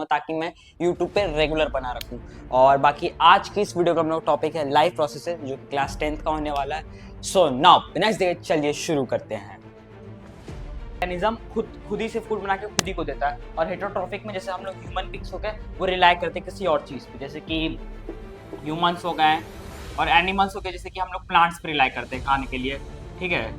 ताकि मैं YouTube पे रेगुलर बना रखूं। और बाकी आज की इस वीडियो का हम लोग टॉपिक है लाइफ प्रोसेसेस, जो क्लास 10th का होने वाला है। सो नाउ बिना देर चलिए शुरू करते हैं। मैकेनिज्म खुद ही से फूड बना के खुद ही को देता है, और हेटेरोट्रॉफिक में जैसे हम लोग ह्यूमन बींग्स हो गए वो रिलाई करते हैं किसी और चीज़ पे, जैसे कि ह्यूमंस हो गए और एनिमल्स हो गए, जैसे कि हम लोग प्लांट्स पे रिलाई करते हैं खाने के लिए। ठीक है,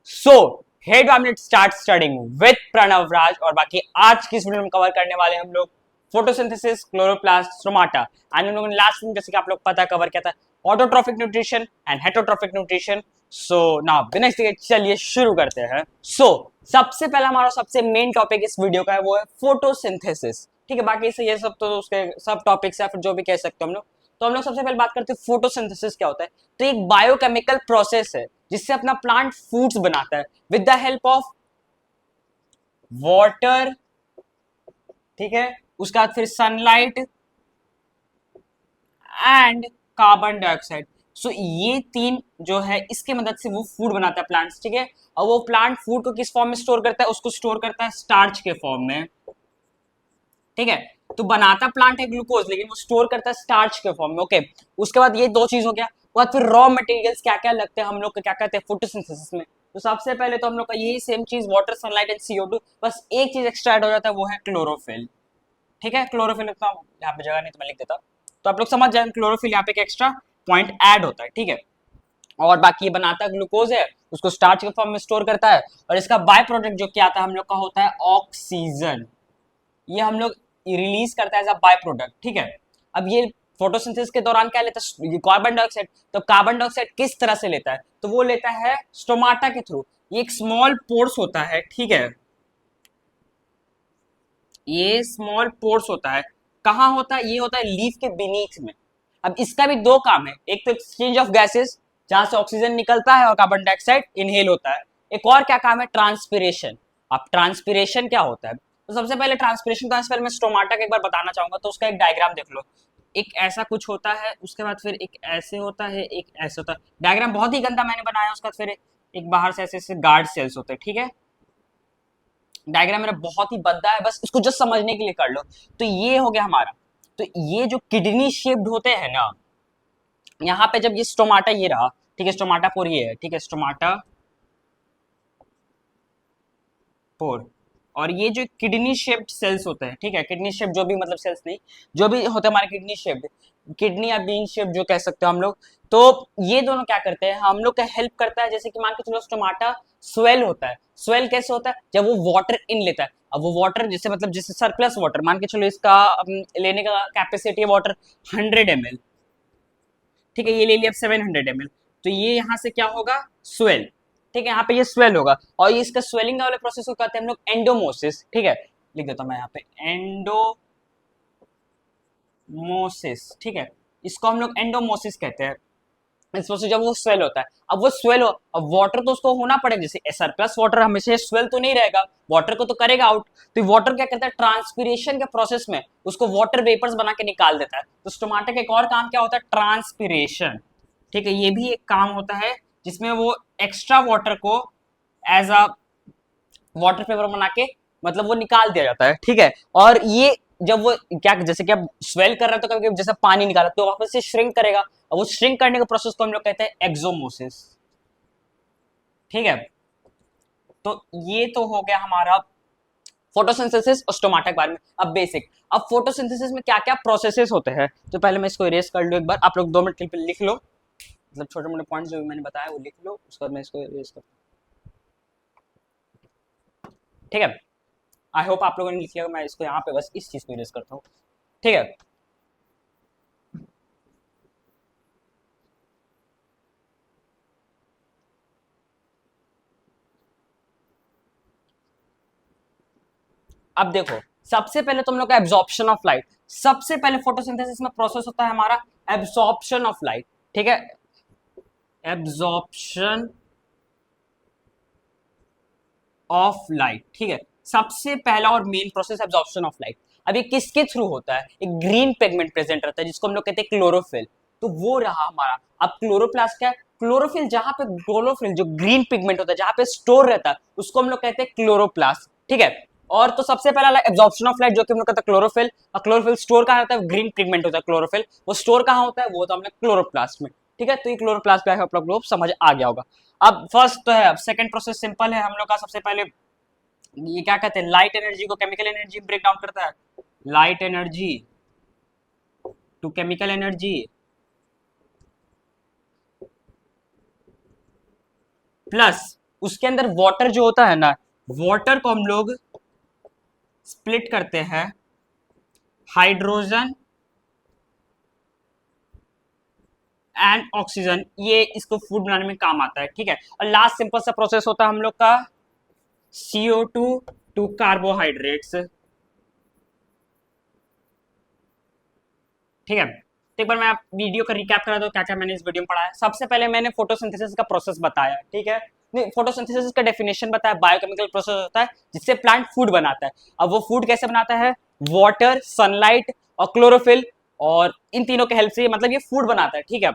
so head let's start studying with Pranav Raj. और बाकी आज की इस वीडियो में कवर करने वाले हम लोग फोटोसिंथेसिस, क्लोरोप्लास्ट, स्टोमाटा। एंड हम लोगों ने लास्ट में जैसे कि आप लोग पता कवर किया था autotrophic nutrition and heterotrophic nutrition. So now बिना इसके चलिए शुरू करते हैं। सबसे पहला हमारा सबसे मेन टॉपिक इस वीडियो का है वो है फोटोसिंथेसिस। ठीक है, बाकी से ये सब तो उसके सब टॉपिक्स या फिर जो भी कह सकते हो हम लोग। तो हम लोग सबसे पहले बात करते हैं फोटोसिंथेसिस क्या होता है। तो एक बायोकेमिकल प्रोसेस है जिससे अपना प्लांट फूड्स बनाता है with the help of water. ठीक है, उसके बाद फिर सनलाइट एंड कार्बन डाइऑक्साइड। सो ये तीन जो है इसके मदद से वो फूड बनाता है प्लांट्स। ठीक है, और वो प्लांट फूड को किस फॉर्म में स्टोर करता है? उसको स्टोर करता है स्टार्च के फॉर्म में। ठीक है, तो बनाता प्लांट है ग्लूकोज, लेकिन वो स्टोर करता है स्टार्च के फॉर्म में। ओके, उसके बाद ये दो चीज हो गया। बाद फिर रॉ मटेरियल्स क्या क्या लगते हैं हम लोग को, क्या कहते हैं फोटोसिंथेसिस में। तो सबसे पहले तो हम लोग का यही सेम चीज वाटर, सनलाइट एंड CO2। बस एक चीज एक्स्ट्रा ऐड हो जाता है, वो है क्लोरोफिल। ठीक है, क्लोरोफिल इतना यहाँ पे जगह नहीं तो मैं लिख देता, तो आप लोग समझ जाए क्लोरोफिल यहाँ पे एक एक्स्ट्रा पॉइंट ऐड होता है। ठीक है, और बाकी ये बनाता ग्लूकोज है, उसको स्टार्च के फॉर्म में स्टोर करता है, और इसका बाय प्रोडक्ट जो क्या आता है हम लोग का होता है ऑक्सीजन। ये हम लोग रिलीज करता है एज अ बाय प्रोडक्ट। ठीक है, अब ये फोटोसिंथेसिस के दौरान क्या लेता है? Carbon dioxide. तो कार्बन डाइऑक्साइड किस तरह से लेता है? तो वो लेता है स्टोमाटा के थ्रू। ये एक स्मॉल पोर्स होता है। ठीक है, ये स्मॉल पोर्स होता है। कहाँ होता है? ये होता है लीफ के बीनीथ में। अब इसका भी दो काम है, एक तो एक्सचेंज ऑफ गैसेस जहां से ऑक्सीजन निकलता है और कार्बन डाइऑक्साइड इनहेल होता है। एक और क्या काम है? ट्रांसपिरेशन। अब ट्रांसपिरेशन क्या होता है? तो सबसे पहले ट्रांसपिरेशन का मैं स्टोमाटा का एक बार बताना चाहूंगा। तो उसका एक डायग्राम देख लो। एक ऐसा कुछ होता है, उसके बाद फिर एक ऐसे होता है, एक ऐसे होता है। डायग्राम बहुत ही गंदा मैंने बनाया। उसके बाद फिर एक बाहर से ऐसे ऐसे गार्ड सेल्स होते हैं। ठीक है, डायग्राम मेरा बहुत ही बद्दा है, बस इसको जस्ट समझने के लिए कर लो। तो ये हो गया हमारा। तो ये जो किडनी शेप्ड होते हैं ना, यहाँ पे जब ये स्टोमाटा ये रहा, ठीक है, स्टोमाटा पोर ये है। ठीक है, स्टोमाटा पोर, और ये जो किडनी शेप्ड सेल्स होते हैं। ठीक है, किडनी शेप जो भी मतलब सेल्स नहीं, जो भी होते हैं हमारे किडनी शेप्ड, किडनी या बीन शेप जो कह सकते हो हम लोग। तो ये दोनों क्या करते हैं? हम लोग का हेल्प करता है। जैसे कि मान के चलो स्टोमाटा स्वेल होता है। स्वेल कैसे होता है? जब वो वाटर इन लेता है। अब वो वाटर जैसे मतलब जैसे सरप्लस वाटर मान के चलो, इसका लेने का कैपेसिटी है वाटर 100 ml। ठीक है, ये ले लिया 700 ml। तो ये यहाँ से क्या होगा? स्वेल। ठीक है, यहाँ पे ये स्वेल होगा, और ये इसका स्वेलिंग वाले प्रोसेस को कहते हैं हम लोग एंडोमोसिस। ठीक है, लिख देता हूँ मैं यहाँ पे एंडोमोसिस। ठीक है, इसको हम लोग एंडोमोसिस कहते हैं। इस प्रोसेस जब वो स्वेल होता है, अब वो स्वेल हो, अब वाटर तो उसको होना पड़ेगा। जैसे सरप्लस वाटर हमेशा स्वेल तो नहीं रहेगा, वाटर को तो करेगा आउट। तो वाटर क्या करता है? ट्रांसपिरेशन के प्रोसेस में उसको वाटर वेपर्स बना के निकाल देता है। तो स्टोमाटा का एक और काम क्या होता है? ट्रांसपिरेशन। ठीक है, ये भी एक काम होता है जिसमें वो एक्स्ट्रा वाटर को एज अ वाटर पेपर बना के मतलब वो निकाल दिया जाता है। ठीक है, और ये जब वो क्या जैसे कि अब स्वेल कर रहा है तो कभी जैसे पानी निकाला तो वापस से श्रिंक करेगा, और वो श्रिंक करने के प्रोसेस को हम लोग कहते हैं एक्सोमोसिस। ठीक है, तो ये तो हो गया हमारा फोटोसिंथेसिस और स्टोमाटा के बारे में। अब बेसिक, अब फोटोसिंथेसिस में क्या क्या प्रोसेसेस होते हैं, तो पहले मैं इसको इरेज कर लूं एक बार। आप लोग 2 मिनट के लिए लिख लो, मतलब छोटे मोटे पॉइंट्स जो भी मैंने बताया वो लिख लो, उसके बाद मैं इसको इरेज करता हूं। ठीक है, आई होप आप लोगों ने लिख लिया। मैं इसको यहाँ पे बस इस चीज को इरेज करता हूँ। ठीक है, अब देखो, सबसे पहले तुम लोग का एब्जॉर्प्शन ऑफ लाइट। सबसे पहले फोटोसिंथेसिस में प्रोसेस होता है हमारा एब्जॉर्प्शन ऑफ लाइट। ठीक है, एब्जॉर्प्शन ऑफ लाइट। ठीक है, सबसे पहला और main process absorption of light. अब ये किसके थ्रू होता है? एक ग्रीन पिगमेंट प्रेजेंट रहता है जिसको हम लोग कहते हैं क्लोरोफिल। तो वो रहा हमारा। अब क्लोरोप्लास्ट क्या है? क्लोरोफिल, जहां पे क्लोरोफिल जो ग्रीन पिगमेंट होता है जहां पे स्टोर रहता है उसको हम लोग कहते हैं क्लोरोप्लास्ट। ठीक है। और तो सबसे पहला एब्जॉर्प्शन ऑफ लाइट जो कि हम लोग कहते हैं क्लोरोफिल, और क्लोरोफिल स्टोर कहाँ होता है, ग्रीन पिगमेंट होता है क्लोरोफिल, वो स्टोर कहाँ होता है, वो तो हमने क्लोरोप्लास्ट में। ठीक है, तो ये क्लोरोप्लास्ट क्या है आप लोग समझ आ गया होगा। अब फर्स्ट तो है, अब सेकंड प्रोसेस सिंपल है हम लोग का। सबसे पहले ये क्या कहते हैं, लाइट एनर्जी को केमिकल एनर्जी ब्रेक डाउन करता है, light energy to chemical energy plus उसके अंदर वाटर जो होता है ना, वाटर को हम लोग स्प्लिट करते हैं हाइड्रोजन एंड ऑक्सीजन, ये इसको फूड बनाने में काम आता है। ठीक है, और लास्ट सिंपल सा प्रोसेस होता है हम लोग का CO2 टू कार्बोहाइड्रेट्स। ठीक है, तो एक बार मैं आप वीडियो का रिकैप करा दो क्या क्या मैंने इस वीडियो में पढ़ा है। सबसे पहले मैंने फोटोसिंथेसिस का प्रोसेस बताया। ठीक है, नहीं फोटोसिंथेसिस का डेफिनेशन बताया, बायोकेमिकल प्रोसेस होता है जिससे प्लांट फूड बनाता है। अब वो फूड कैसे बनाता है, वाटर, सनलाइट और क्लोरोफिल, और इन तीनों के हेल्प से मतलब ये फूड बनाता है। ठीक है,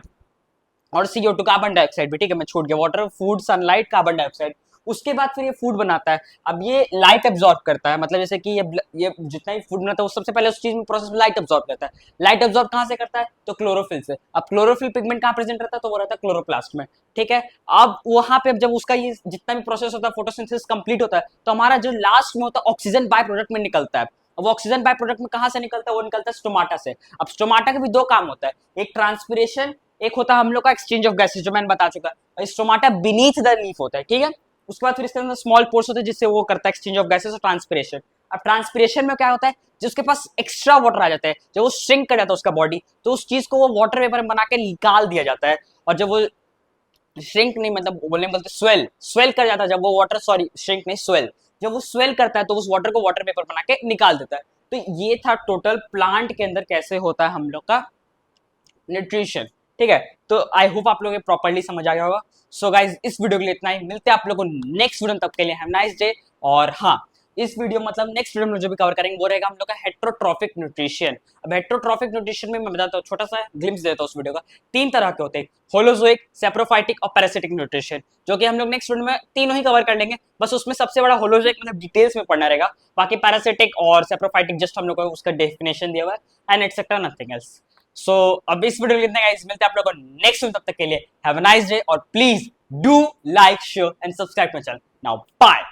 और CO2 कार्बन डाइऑक्साइड भी। ठीक है, मैं छूट गया, water, food, sunlight, carbon dioxide. उसके बाद फिर ये फूड बनाता है। अब ये लाइट एब्जॉर्ब करता है, मतलब जैसे कि ये जितना ही फूड बनाता है वो सबसे पहले उस चीज में प्रोसेस में लाइट एब्जॉर्ब करता है। लाइट एब्जॉर्ब कहाँ से करता है, तो क्लोरोफिल से। अब क्लोरोफिल पिगमेंट कहाँ प्रेजेंट रहता है, तो वो रहता है क्लोरोप्लास्ट में। ठीक है, अब वहां पे जब उसका ये जितना भी प्रोसेस होता है फोटोसिंथेसिस कंप्लीट होता है, तो हमारा जो लास्ट में होता है ऑक्सीजन बाय प्रोडक्ट में निकलता है। अब ऑक्सीजन बाय प्रोडक्ट में कहां से निकलता है, वो निकलता है स्टोमाटा से। अब स्टोमाटा के भी दो काम होता है, एक ट्रांसपिरेशन, एक होता है हम लोग का एक्सचेंज ऑफ गैसेज, जो मैंने बता चुका। स्टोमाटा बीनीथ द लीफ होता है। ठीक है, उसके बाद फिर इसके अंदर स्मॉल पोर्स होते हैं जिससे वो करता है एक्सचेंज ऑफ गैसेज और ट्रांसपिरेशन। अब ट्रांसपिरेशन में क्या होता है, जिसके पास एक्स्ट्रा वाटर आ जाता है, जब वो श्रिंक कर जाता है उसका बॉडी, तो उस चीज को वो वाटर वेपर में बना के निकाल दिया जाता है। और जब वो श्रिंक नहीं, मतलब बोलने बोलते स्वेल, स्वेल कर जाता है जब वो वाटर, सॉरी श्रिंक नहीं स्वेल, जब वो स्वेल करता है तो उस वाटर को वाटर वेपर बना के निकाल देता है। तो ये था टोटल प्लांट के अंदर कैसे होता है हम लोग का न्यूट्रिशन। ठीक है, तो आई होप आप लोग प्रॉपर्ली समझ आ गया होगा। सो गाइज इस वीडियो के लिए इतना ही, मिलते हैं आप लोगों को नेक्स्ट वीडियो, तब के लिए हैव नाइस डे। और हाँ, इस वीडियो मतलब नेक्स्ट वीडियो में जो भी कवर करेंगे वो रहेगा हम लोग का हेट्रोट्रॉफिक न्यूट्रिशन। अब हेट्रोट्रॉफिक न्यूट्रिशन में मैं बताता हूँ, छोटा सा ग्लिम्स देता हूँ उस वीडियो का। तीन तरह के होते हैं, होलोजोइक, सेप्रोफाइटिक और पैरासिटिक न्यूट्रिशन, जो कि हम लोग नेक्स्ट वीडियो में तीनों ही कवर कर लेंगे। बस उसमें सबसे बड़ा होलोजोइक मतलब डिटेल्स में पढ़ना रहेगा, बाकी पैरासिटिक और सेप्रोफाइटिक जस्ट हम लोग को उसका डेफिनेशन दिया हुआ है एंड एक्सेट्रा, नथिंग एल्स। सो अब इस वीडियो में इतना गाइस, मिलते हैं आप लोगों को नेक्स्ट वीडियो, तब तक के लिए हैव अ नाइस डे और please do like, share and subscribe my channel. Now bye.